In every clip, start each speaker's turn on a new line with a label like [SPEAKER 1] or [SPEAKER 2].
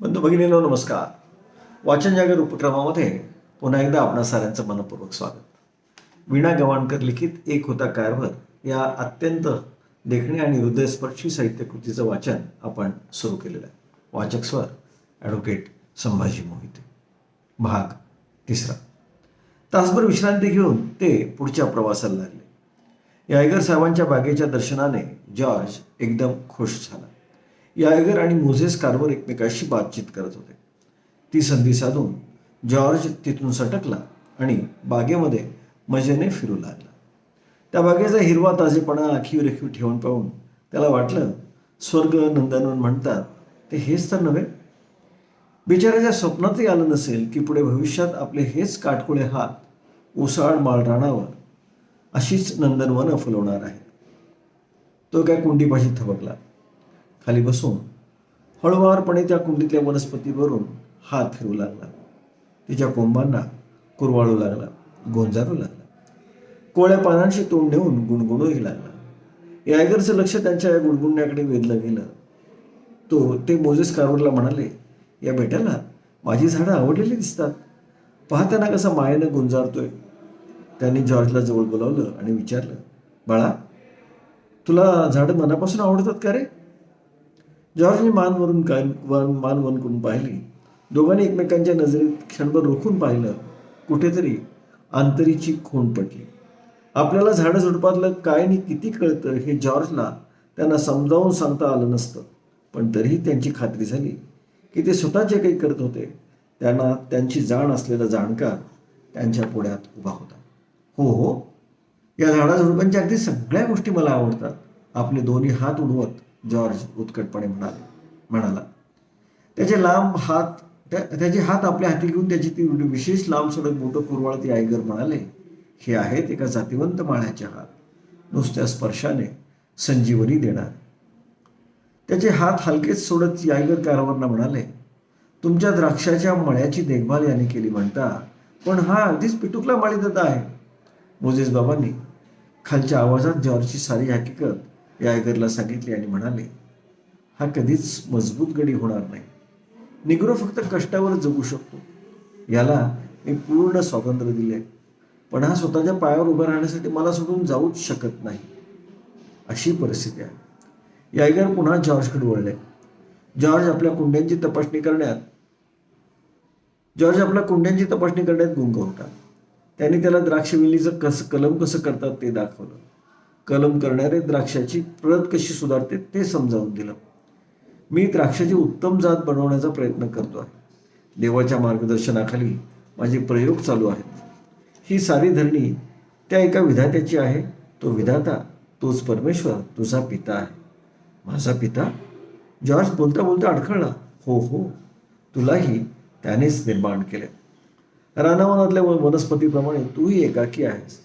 [SPEAKER 1] बंधू भगिनींनो नमस्कार. वाचन जागर उपक्रमामध्ये पुन्हा एकदा आपणा साऱ्यांचं मनपूर्वक स्वागत. वीणा गवाणकर लिखित एक होता कारभार या अत्यंत देखणे आणि हृदयस्पर्शी साहित्य कृतीचं वाचन आपण सुरू केलेलं आहे. वाचक स्वर ॲडव्होकेट संभाजी मोहिते. भाग 3. तासभर विश्रांती घेऊन ते पुढच्या प्रवासाला लागले. यायगर साहेबांच्या बागेच्या दर्शनाने जॉर्ज एकदम खुश झाला. यायगर आणि मोझेस कारवर एकमेकाशी बातचीत करत होते. ती संधी साधून जॉर्ज तिथून सटकला आणि बागेमध्ये मजेने फिरू लागला. त्या बागेचा हिरवा ताजेपणा आखीव रेखीव ठेवून पाहून त्याला वाटलं, स्वर्ग नंदनवन म्हणतात ते हेच तर नव्हे. बिचाराच्या स्वप्नातही आलं नसेल की पुढे भविष्यात आपले हेच काटकोळे हात ओसाड माळरानावर अशीच नंदनवनं फुलवणार आहे. तो काय कुंडीपाशी थबकला. खाली बसून हळुवारपणे त्या कुंडीतल्या वनस्पतीवरून हात फिरू लागला. तिच्या कोंबांना कुरवाळू लागला, गोंजारू लागला. कोळ्या पानांशी तोंड नेऊन गुणगुणूही लागला. यायगरचं लक्ष त्यांच्या या गुणगुणण्याकडे वेधलं गेलं. ते मोझेस कारवरला म्हणाले, या बेट्याला माझी झाडं आवडलेली दिसतात. पाहताना कसा मायेनं गुंजारतोय. त्यांनी जॉर्जला जवळ बोलावलं आणि विचारलं, बाळा, तुला झाडं मनापासून आवडतात का रे? जॉर्जने मान वनकून पाहिली. दोघांनी एकमेकांच्या नजरेत क्षणभर रोखून पाहिलं. कुठेतरी अंतरीची खूण पडली. आपल्याला झाडं झुडपातलं काय आणि किती कळतं हे जॉर्जला त्यांना समजावून सांगता आलं नसतं. पण तरीही त्यांची खात्री झाली की ते स्वतः जे काही करत होते त्यांना त्यांची जाण असलेला जाणकार त्यांच्या पुढ्यात उभा होता. हो, या झाडाझुडपांच्या अगदी सगळ्या गोष्टी मला आवडतात. आपले दोन्ही हात उडवत जॉर्ज उत्कटपणे म्हणाला. त्याचे हात आपल्या हाती घेऊन त्याची ती विशेष लांब सडक बोटं कुरवाळत यायगर म्हणाले, हे आहेत एका जातिवंत माळ्याचे हात, नुसत्या स्पर्शाने संजीवनी देणार. त्याचे हात हलकेच सोडत यायगर कारभारना म्हणाले, तुमच्या द्राक्षाच्या मळ्याची देखभाल याने केली म्हणता, पण हा अगदीच पिटुकला माळीदादा आहे. मोझेस बाबांनी खालच्या आवाजात जॉर्जची सारी हकीकत यायगरला सांगितली आणि म्हणाले, हा कधीच मजबूत गडी होणार नाही. निग्रो फक्त कष्टावर जगू शकतो. याला मी पूर्ण स्वातंत्र्य दिले, पण हा स्वतःच्या पायावर उभं राहण्यासाठी मला सोडून जाऊच शकत नाही. अशी परिस्थिती आहे. यायगर पुन्हा जॉर्जकडे वळले. जॉर्ज आपल्या कुंड्यांची तपासणी करण्यात गुंग होता. त्यांनी त्याला द्राक्षवेलीचं कलम कसं करतात ते दाखवलं. कलम करणारे द्राक्षाची प्रत कशी सुधारते ते समजावून दिलं. मी द्राक्षाची उत्तम जात बनवण्याचा प्रयत्न करतो आहे. देवाच्या मार्गदर्शनाखाली माझे प्रयोग चालू आहेत. ही सारी धरणी त्या एका विधात्याची आहे. तो विधाता, तोच परमेश्वर तुझा पिता आहे. माझा पिता? जॉर्ज बोलता बोलता अडखळला. हो, तुलाही त्यानेच निर्माण केले. रानावनातल्या वनस्पतीप्रमाणे तूही एकाकी आहेस,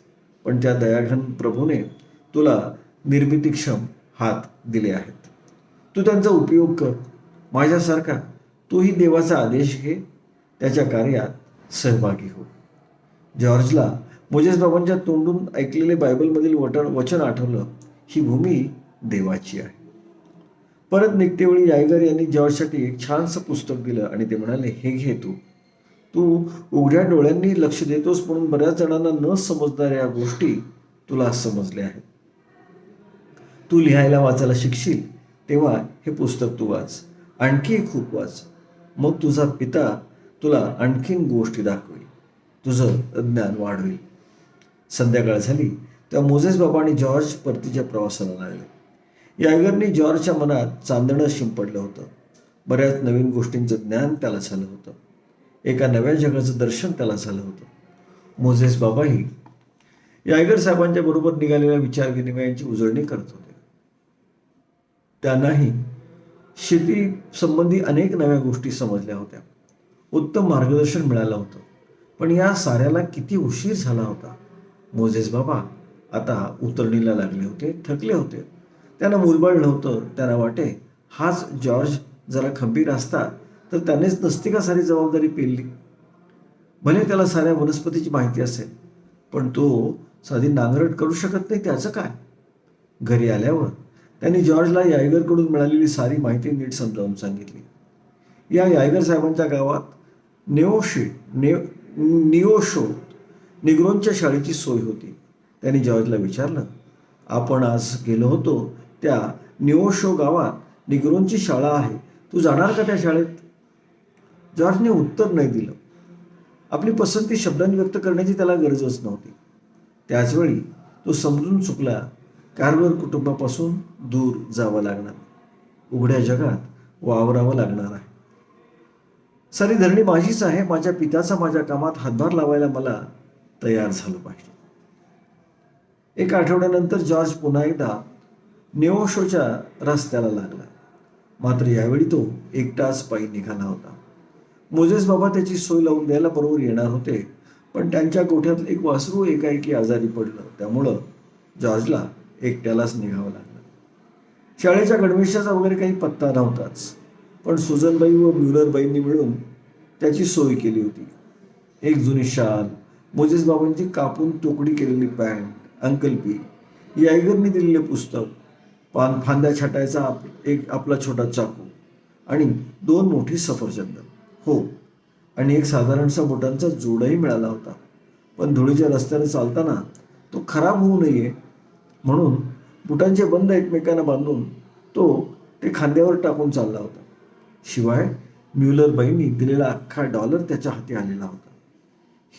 [SPEAKER 1] पण त्या दयाघन प्रभूने तुला निर्मितीक्षम हात दिले आहेत. तू त्यांचा उपयोग कर. माझ्यासारखा तूही देवाचा आदेश घे, त्याच्या कार्यात सहभागी हो. जॉर्जला मोझेस बाबांच्या तोंडून ऐकलेले बायबलमधील वचन आठवलं, ही भूमी देवाची आहे. परत निघतेवेळी यायगर यांनी जॉर्जसाठी एक छानसं पुस्तक दिलं आणि ते म्हणाले, हे घे, तू उघड्या डोळ्यांनी लक्ष देतोस म्हणून बऱ्याच जणांना न समजणाऱ्या गोष्टी तुला समजल्या आहेत. तू लिहायला वाचायला शिकशील तेव्हा हे पुस्तक तू वाच, आणखी खूप वाच. मग तुझा पिता तुला आणखीन गोष्टी दाखवेल, तुझं ज्ञान वाढवेल. संध्याकाळ झाली तेव्हा मोझेस बाबा आणि जॉर्ज परतीच्या प्रवासाला लागले. यायगरनी जॉर्जच्या मनात चांदणं शिंपडलं होतं. बऱ्याच नवीन गोष्टींचं ज्ञान त्याला झालं होतं. एका नव्या जगाचं दर्शन त्याला झालं होतं. मोझेस बाबाही यायगर साहेबांच्या बरोबर निघालेल्या विचार विनिमयांची उजळणी करत होते. त्यांनाही शेती संबंधी अनेक नव्या गोष्टी समजल्या होत्या. उत्तम मार्गदर्शन मिळालं होतं. पण या साऱ्याला किती उशीर झाला होता. मोझेस बाबा आता उतरणीला लागले होते, थकले होते. त्यांना मूलबळ नव्हतं. त्यांना वाटे, हाच जॉर्ज जरा खंबीर असता तर त्यानेच नसती का सारी जबाबदारी पेलली. भले त्याला साऱ्या वनस्पतीची माहिती असेल, पण तो साधी नांगरट करू शकत नाही, त्याचं काय. घरी आल्यावर त्यांनी जॉर्जला यायगरकडून मिळालेली सारी माहिती नीट समजावून सांगितली. या यायगर साहेबांच्या गावात निओशो निग्रोंच्या शाळेची सोय होती. त्यांनी जॉर्जला विचारलं, आपण आज गेलो होतो त्या निओशो गावात निग्रोंची शाळा आहे, तू जाणार का त्या शाळेत? जॉर्जने उत्तर नाही दिलं. आपली पसंती शब्दांनी व्यक्त करण्याची त्याला गरजच नव्हती. त्याचवेळी तो समजून चुकला, कार्व्हर कुटुंबापासून दूर जावं लागणार, उघड्या जगात वावरावं लागणार आहे. सारी धरणी माझीच आहे, माझ्या पित्याचा माझ्या कामात हातभार लावायला मला तयार झालं पाहिजे. एका आठवड्यानंतर जॉर्ज पुन्हा एकदा निओशोच्या रस्त्याला लागला. मात्र यावेळी तो एकटाच पायी निघाला होता. मोजेस बाबा त्याची सोय लावून द्यायला बरोबर येणार होते, पण त्यांच्या गोठ्यातलं एक वासरू एकाएकी आजारी पडलं. त्यामुळं जॉर्जला एकट्यालाच निघावं लागलं. शाळेच्या गणवेशाचा वगैरे काही पत्ता नव्हताच, पण सुजनबाई व म्युलरबाईंनी मिळून त्याची सोय केली होती. एक जुनी शाल, मोजेस बाबांची कापून तोकडी केलेली पॅन्ट, अंकल्पी, यायगरनी दिलेले पुस्तक, फांद्या छाटायचा एक आपला छोटा चाकू आणि 2 मोठी सफरचंद. हो, आणि एक साधारणसा बोटांचा जोडही मिळाला होता. पण धुळीच्या रस्त्याने चालताना तो खराब होऊ नये म्हणून बुटांचे बंद एकमेकांना बांधून तो ते खांद्यावर टाकून चालला होता. शिवाय म्युलरबाईंनी दिलेला अख्खा $1 त्याच्या हाती आलेला होता.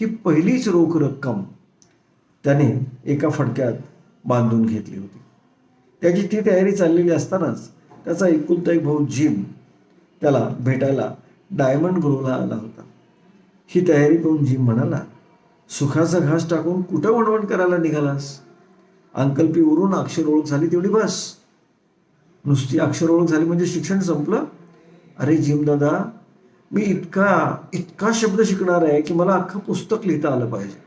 [SPEAKER 1] ही पहिलीच रोख रक्कम त्याने एका फडक्यात बांधून घेतली होती. त्याची ती तयारी चाललेली असतानाच त्याचा एकुलता एक भाऊ जिम त्याला भेटायला डायमंड ग्रोव्हला आला होता. ही तयारी पाहून जिम म्हणाला, सुखाचा घास टाकून कुठं वणवण करायला निघालास? अंकल्पी वरून अक्षर ओळख झाली तेवढी बस. नुसती अक्षर ओळख झाली म्हणजे शिक्षण संपलं? अरे जिम दादा, मी इतका शब्द शिकणार आहे की मला अख्खं पुस्तक लिहिता आलं पाहिजे.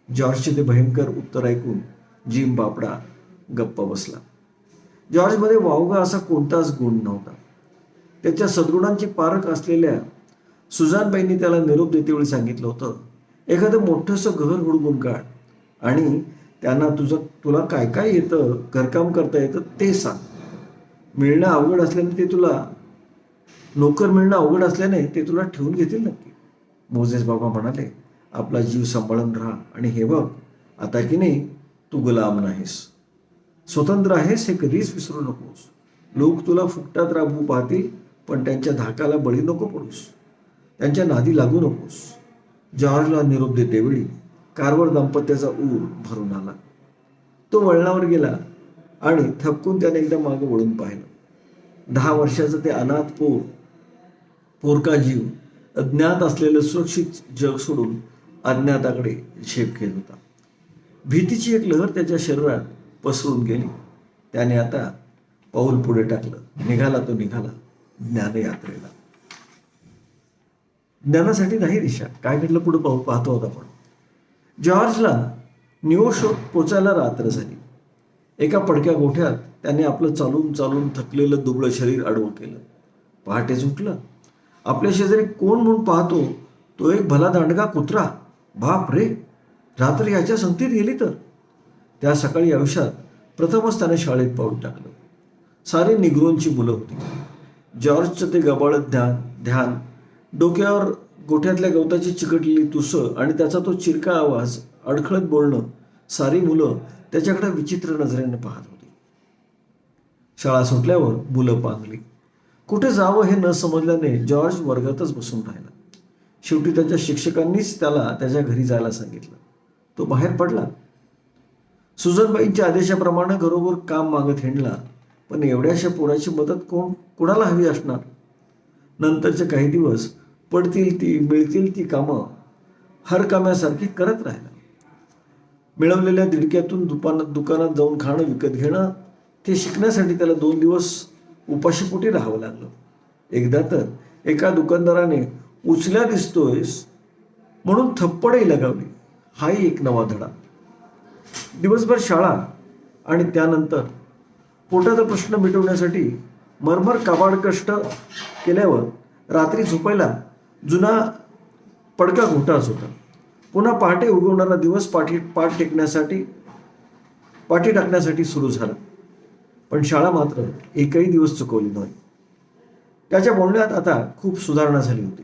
[SPEAKER 1] जॉर्जचे ते भयंकर उत्तर ऐकून जिम बापडा गप्प बसला. जॉर्जमध्ये वावगा असा कोणताच गुण नव्हता. त्याच्या सद्गुणांची पारख असलेल्या सुजानबाईंनी त्याला निरोप देतेवेळी सांगितलं होतं, एखादं मोठंसं घर हुडकून काढ आणि त्यांना तुला काय काय येतं, घरकाम करता येतं ते सांग. मिळणं अवघड असल्याने ते तुला नोकर मिळणं अवघड असल्याने ते तुला ठेवून घेतील नक्की. मोजेस बाबा म्हणाले, आपला जीव सांभाळून राहा आणि हे बघ, आता की नाही तू गुलाम नाहीस, स्वतंत्र आहेस हे कधीच विसरू नकोस. लोक तुला फुकटात राबवू पाहतील, पण त्यांच्या धाकाला बळी नको पडूस, त्यांच्या नादी लागू नकोस. जॉर्जला निरोप देतेवेळी कार्व्हर दाम्पत्याचा ऊर भरून आला. तो वळणावर गेला आणि थपकून त्याने एकदा मागे वळून पाहिलं. 10 वर्षाचं ते अनाथ पोरका जीव अज्ञात असलेलं सुरक्षित जग सोडून अज्ञाताकडे झेप घेत होता. भीतीची एक लहर त्याच्या शरीरात पसरून गेली. त्याने आता पाऊल पुढे टाकलं. निघाला ज्ञानयात्रेला. ज्ञानासाठी नाही दिशा. काय घडलं पुढे पाहतो होता आपण. जॉर्जला निओशो पोचायला रात्र झाली. एका पडक्या गोठ्यात त्याने आपलं चालून चालून थकलेलं दुबळं शरीर आडवं केलं. पहाटे उठलं. आपल्या शेजारी कोण म्हणून पाहतो, तो एक भला दांडगा कुत्रा. बाप रे, रात्र याच्या संगतीत गेली तर. त्या सकाळी आयुष्यात प्रथमच त्याने शाळेत पाऊल टाकलं. सारी निग्रोंची मुलं होती. जॉर्जचं ते गबाळत ध्यान, डोक्यावर गोठ्यातल्या गवताची चिकटलेली तुसं आणि त्याचा तो चिरका आवाज, अडखळत बोलणं, सारी मुलं त्याच्याकडे विचित्र नजरेने पाहत होती. शाळा सुटल्यावर मुलं पांगली. कुठे जावं हे न समजल्याने जॉर्ज वर्गातच बसून राहिला. शेवटी त्याच्या शिक्षकांनीच त्याला त्याच्या घरी जायला सांगितलं. तो बाहेर पडला. सुजनबाईंच्या आदेशाप्रमाणे घरोघर काम मागत हिंडला. पण एवढ्याशा पोराची मदत कोणाला हवी असणार? नंतरचे काही दिवस मिळतील ती कामं हरकाम्यासारखी करत राहिला. मिळवलेल्या दिडक्यातून दुकानात जाऊन खाणं विकत घेणं, ते शिकण्यासाठी त्याला 2 दिवस उपाशीपोटी राहावं लागलं. एकदा तर एका दुकानदाराने उचल्या दिसतोयस म्हणून थप्पडही लगावली. हाही एक नवा धडा. दिवसभर शाळा आणि त्यानंतर पोटाचा प्रश्न मिटवण्यासाठी मरमर काबाड कष्ट केल्यावर रात्री झोपायला जुना पडका घोटाच होता. पुन्हा पहाटे उगवणारा दिवस पाठी टाकण्यासाठी सुरू झाला. पण शाळा मात्र एकही दिवस चुकवली नाही. त्याच्या बोलण्यात आता खूप सुधारणा झाली होती.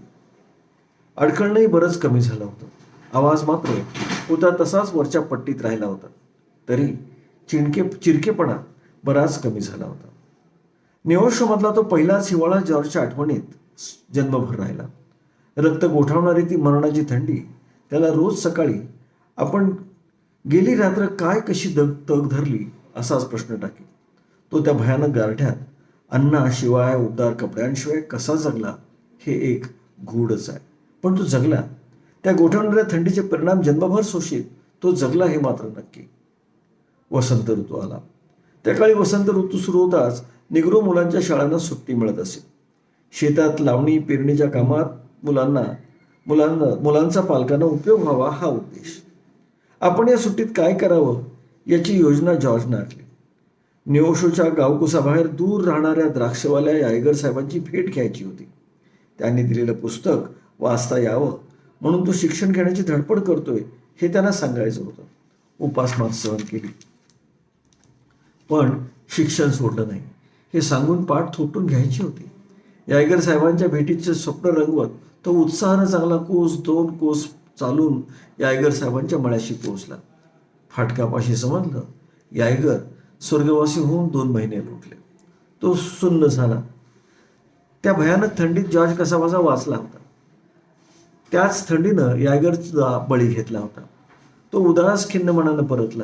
[SPEAKER 1] अडखळणंही बरंच कमी झालं होतं. आवाज मात्र होता तसाच वरच्या पट्टीत राहिला होता. तरी चिरकेपणा बराच कमी झाला होता. नेओशोमधला तो पहिलाच हिवाळा जॉर्जच्या आठवणीत जन्मभर राहिला. रक्त गोठावणारी ती मरणाची थंडी त्याला रोज सकाळी आपण गेली रात्र काय कशी तग धरली असाच प्रश्न टाके. तो त्या भयानक गारठ्यात अन्नाशिवाय उबदार कपड्यांशिवाय कसा जगला हे एक गूढच आहे. पण तो जगला. त्या गोठवणाऱ्या थंडीचे परिणाम जन्मभर सोशीत तो जगला हे मात्र नक्की. वसंत ऋतू आला. त्या काळी वसंत ऋतू सुरू होताच निग्रो मुलांच्या शाळांना सुट्टी मिळत असे. शेतात लावणी पेरणीच्या कामात मुलांचा पालकांना उपयोग व्हावा हा उद्देश. आपण या सुट्टीत काय करावं याची योजना जॉर्जने आखली. नेओशोच्या गावकुसाबाहेर दूर राहणाऱ्या द्राक्षवाल्या यायगर साहेबांची भेट घ्यायची होती. त्यांनी दिलेलं पुस्तक वाचता यावं म्हणून तो शिक्षण घेण्याची धडपड करतोय हे त्यांना सांगायचं होतं. उपासमार सहन केली, पण शिक्षण सोडलं नाही हे सांगून पाठ थोपटून घ्यायची होती. यायगर साहेबांच्या भेटीचे स्वप्न रंगवत तो उत्साहानं चांगला कोस 2 कोस चालून यायगर साहेबांच्या मळ्याशी पोहोचला. फाटकापाशी समजलं यायगर स्वर्गवासी होऊन 2 महिने लोटले. तो सुन्न झाला. त्या भयानक थंडीत जॉर्ज कसाबसा वाचला होता. त्याच थंडीनं यायगरचा बळी घेतला होता. तो उदास खिन्न मनानं परतला.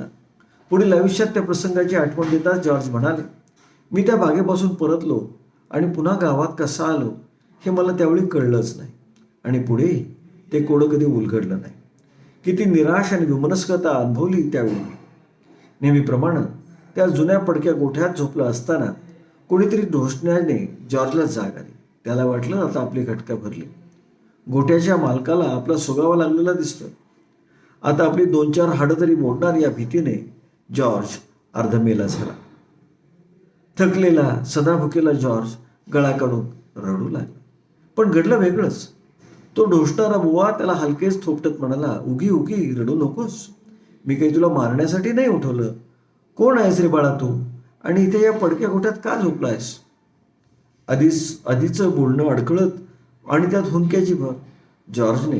[SPEAKER 1] पुढील आयुष्यात त्या प्रसंगाची आठवण देताच जॉर्ज म्हणाले, मी त्या बागेपासून परतलो आणि पुन्हा गावात कसा आलो हे मला त्यावेळी कळलंच नाही आणि पुढेही ते कोडं कधी उलगडलं नाही. किती निराश आणि विमनस्कता अनुभवली त्यावेळी. नेहमीप्रमाणे त्या जुन्या पडक्या गोठ्यात झोपला असताना कोणीतरी ढोसण्याने जॉर्जला जाग आली. त्याला वाटलं आता आपली घटका भरली. गोठ्याच्या मालकाला आपला सुगावा लागलेला दिसतोय. आता आपली 2-4 हाडं तरी मोडणार या भीतीने जॉर्ज अर्धमेला झाला. थकलेला सदाभुकेला जॉर्ज गळा काढून रडू लागला. पण घडलं वेगळंच. तो ढोसणारा बुवा त्याला हलकेच थोपटत म्हणाला, उगी उगी रडू नकोस. मी काही तुला मारण्यासाठी नाही उठवलं. कोण आहेस रे बाळा तू, आणि इथे या पडक्या गोठ्यात का झोपलायस? आधीचं बोलणं अडखळत आणि त्यात हुंदक्याची भर. जॉर्जने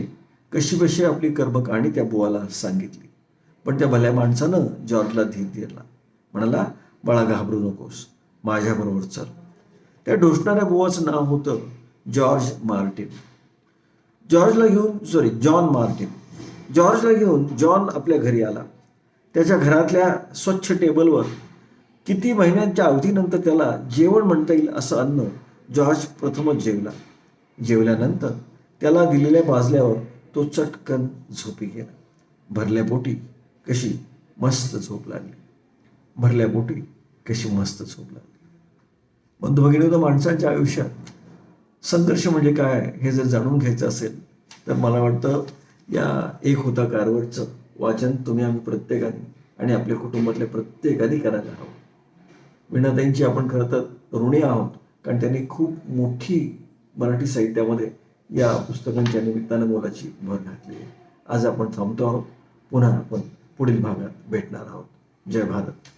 [SPEAKER 1] कशीबशी आपली कर्मकहाणी त्या बुवाला सांगितली. पण त्या भल्या माणसानं जॉर्जला धीर दिला. म्हणाला, बाळा घाबरू नकोस, माझ्याबरोबर चल. त्या ढोसणाऱ्या बुवाचं नाव होतं जॉर्ज मार्टिन. John Martin. जॉर्जला घेऊन जॉन आपल्या घरी आला. त्याच्या घरातल्या स्वच्छ टेबलवर किती महिन्यांच्या अवधीनंतर त्याला जेवण म्हणता येईल असं अन्न जॉर्ज प्रथमच जेवला. जेवल्यानंतर त्याला दिलेल्या बाजल्यावर तो चटकन झोपी गेला. भरल्या पोटी कशी मस्त झोप लागली. बंधू भगिनींनो, माणसांच्या आयुष्यात संघर्ष म्हणजे काय हे जर जाणून घ्यायचं असेल तर मला वाटतं या एक होता कारवरचं वाचन आम्ही प्रत्येकाने आणि आपल्या कुटुंबातल्या प्रत्येकाने करायला हवं. वीणाताईंची आपण खरं तर ऋणी आहोत, कारण त्यांनी खूप मोठी मराठी साहित्यामध्ये या पुस्तकांच्या निमित्तानं मोलाची भर घातली आहे. आज आपण थांबतो आहोत. पुन्हा आपण पुढील भागात भेटणार आहोत. जय भारत.